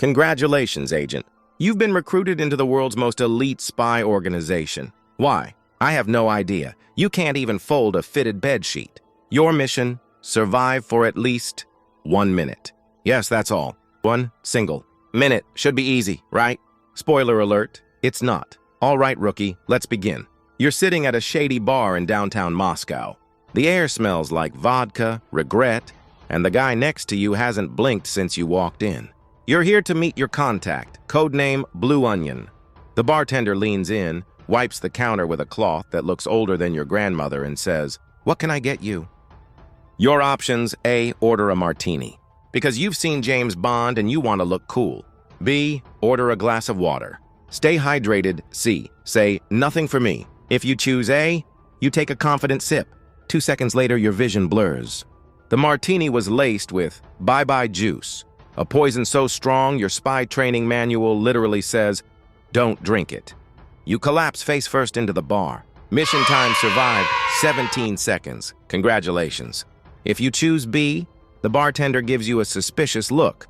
Congratulations, Agent. You've been recruited into the world's most elite spy organization. Why? I have no idea. You can't even fold a fitted bedsheet. Your mission, survive for at least 1 minute. Yes, that's all. One single minute. Should be easy, right? Spoiler alert, it's not. All right, rookie, let's begin. You're sitting at a shady bar in downtown Moscow. The air smells like vodka, regret, and the guy next to you hasn't blinked since you walked in. You're here to meet your contact, codename Blue Onion. The bartender leans in, wipes the counter with a cloth that looks older than your grandmother and says, "What can I get you?" Your options: A, order a martini, because you've seen James Bond and you want to look cool. B, order a glass of water. Stay hydrated. C, say, "Nothing for me." If you choose A, you take a confident sip. 2 seconds later, your vision blurs. The martini was laced with bye-bye juice, a poison so strong your spy training manual literally says, "Don't drink it." You collapse face first into the bar. Mission time survived 17 seconds. Congratulations. If you choose B, the bartender gives you a suspicious look.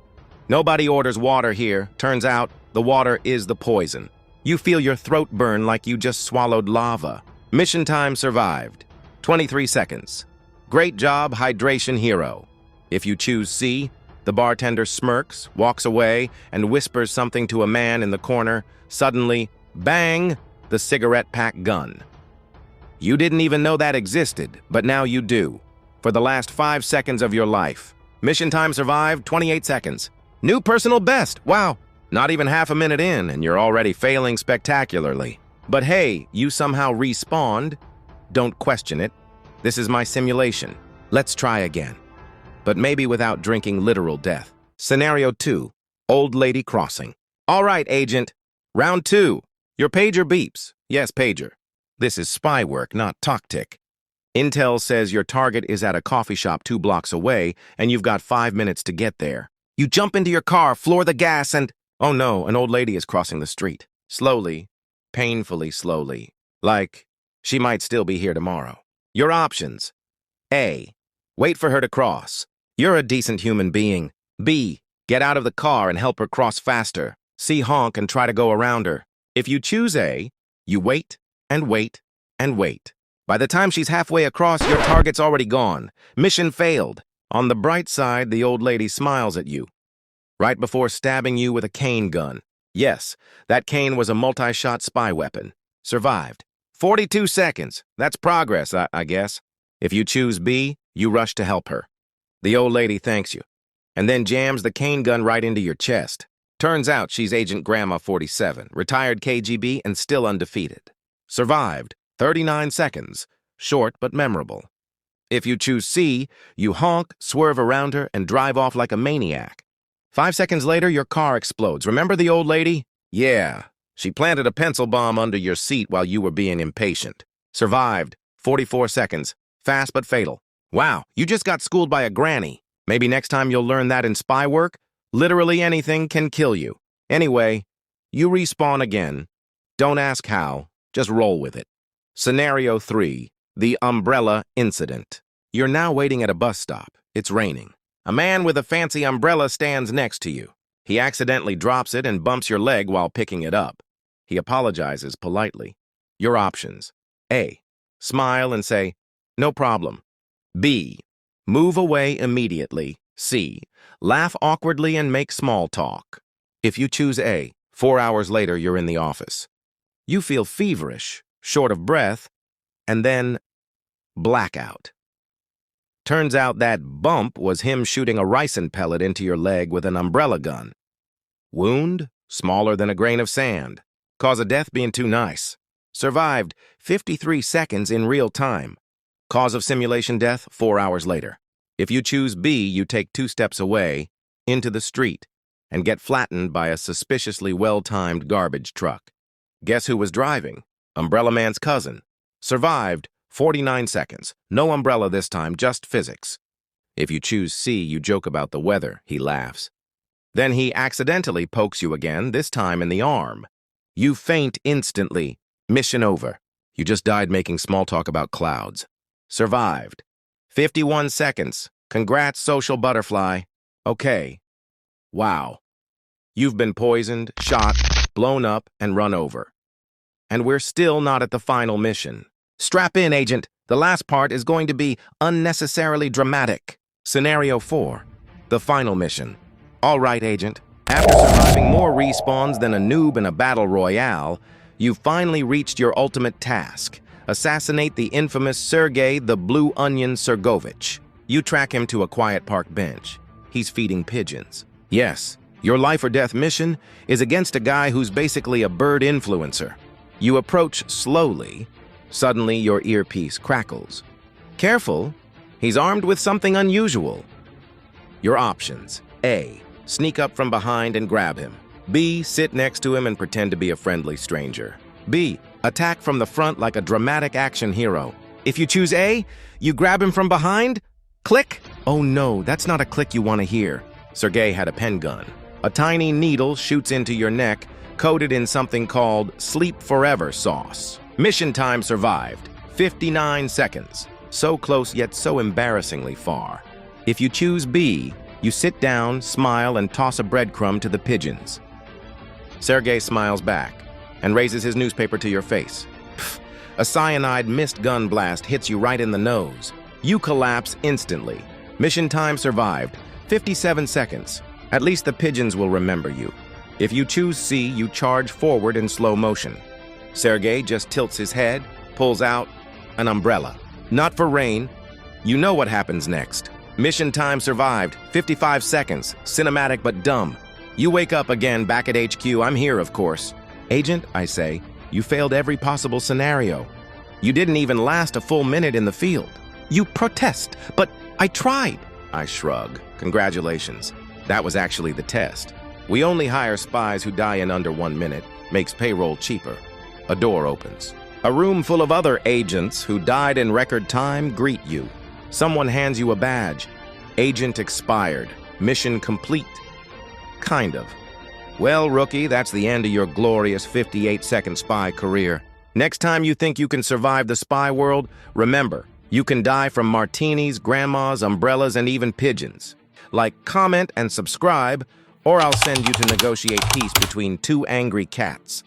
Nobody orders water here. Turns out, the water is the poison. You feel your throat burn like you just swallowed lava. Mission time survived 23 seconds. Great job, hydration hero. If you choose C, the bartender smirks, walks away, and whispers something to a man in the corner. Suddenly, bang, the cigarette pack gun. You didn't even know that existed, but now you do. For the last 5 seconds of your life. Mission time survived 28 seconds. New personal best. Wow. Not even half a minute in, and you're already failing spectacularly. But hey, you somehow respawned. Don't question it. This is my simulation. Let's try again. But maybe without drinking literal death. Scenario 2, Old Lady Crossing. All right, Agent. Round 2. Your pager beeps. Yes, pager. This is spy work, not tactic. Intel says your target is at a coffee shop 2 blocks away, and you've got 5 minutes to get there. You jump into your car, floor the gas, and... oh no, an old lady is crossing the street. Slowly, painfully slowly. Like, she might still be here tomorrow. Your options. A, wait for her to cross. You're a decent human being. B, get out of the car and help her cross faster. C, honk and try to go around her. If you choose A, you wait and wait and wait. By the time she's halfway across, your target's already gone. Mission failed. On the bright side, the old lady smiles at you, right before stabbing you with a cane gun. Yes, that cane was a multi-shot spy weapon. Survived. 42 seconds. That's progress, I guess. If you choose B, you rush to help her. The old lady thanks you, and then jams the cane gun right into your chest. Turns out she's Agent Grandma 47, retired KGB and still undefeated. Survived. 39 seconds. Short but memorable. If you choose C, you honk, swerve around her, and drive off like a maniac. 5 seconds later, your car explodes. Remember the old lady? Yeah. She planted a pencil bomb under your seat while you were being impatient. Survived. 44 seconds. Fast but fatal. Wow, you just got schooled by a granny. Maybe next time you'll learn that in spy work, literally anything can kill you. Anyway, you respawn again. Don't ask how, just roll with it. Scenario 3, the umbrella incident. You're now waiting at a bus stop. It's raining. A man with a fancy umbrella stands next to you. He accidentally drops it and bumps your leg while picking it up. He apologizes politely. Your options. A, smile and say, "No problem." B, move away immediately. C, laugh awkwardly and make small talk. If you choose A, 4 hours later you're in the office. You feel feverish, short of breath, and then blackout. Turns out that bump was him shooting a ricin pellet into your leg with an umbrella gun. Wound? Smaller than a grain of sand. Cause of death being too nice. Survived 53 seconds in real time. Cause of simulation death 4 hours later. If you choose B, you take 2 steps away, into the street, and get flattened by a suspiciously well-timed garbage truck. Guess who was driving? Umbrella Man's cousin. Survived 49 seconds. No umbrella this time, just physics. If you choose C, you joke about the weather. He laughs. Then he accidentally pokes you again, this time in the arm. You faint instantly. Mission over. You just died making small talk about clouds. Survived. 51 seconds. Congrats, social butterfly. Okay. Wow. You've been poisoned, shot, blown up, and run over. And we're still not at the final mission. Strap in, Agent. The last part is going to be unnecessarily dramatic. Scenario 4. The final mission. All right, Agent. After surviving more respawns than a noob in a battle royale, you've finally reached your ultimate task. Assassinate the infamous Sergei the Blue Onion Sergovich. You track him to a quiet park bench. He's feeding pigeons. Yes, your life or death mission is against a guy who's basically a bird influencer. You approach slowly. Suddenly, your earpiece crackles. Careful, he's armed with something unusual. Your options. A. Sneak up from behind and grab him. B. Sit next to him and pretend to be a friendly stranger. B. Attack from the front like a dramatic action hero. If you choose A, you grab him from behind. Click. Oh no, that's not a click you want to hear. Sergei had a pen gun. A tiny needle shoots into your neck, coated in something called Sleep Forever sauce. Mission time survived. 59 seconds. So close yet so embarrassingly far. If you choose B, you sit down, smile, and toss a breadcrumb to the pigeons. Sergei smiles back and raises his newspaper to your face. Pfft, a cyanide mist gun blast hits you right in the nose. You collapse instantly. Mission time survived. 57 seconds. At least the pigeons will remember you. If you choose C, you charge forward in slow motion. Sergei just tilts his head, pulls out an umbrella. Not for rain. You know what happens next. Mission time survived. 55 seconds. Cinematic but dumb. You wake up again back at HQ. I'm here, of course. Agent, I say, you failed every possible scenario. You didn't even last a full minute in the field. You protest, but I tried. I shrug. Congratulations. That was actually the test. We only hire spies who die in under 1 minute. Makes payroll cheaper. A door opens. A room full of other agents who died in record time greet you. Someone hands you a badge. Agent expired. Mission complete. Kind of. Well, rookie, that's the end of your glorious 58-second spy career. Next time you think you can survive the spy world, remember, you can die from martinis, grandmas, umbrellas, and even pigeons. Like, comment, and subscribe, or I'll send you to negotiate peace between two angry cats.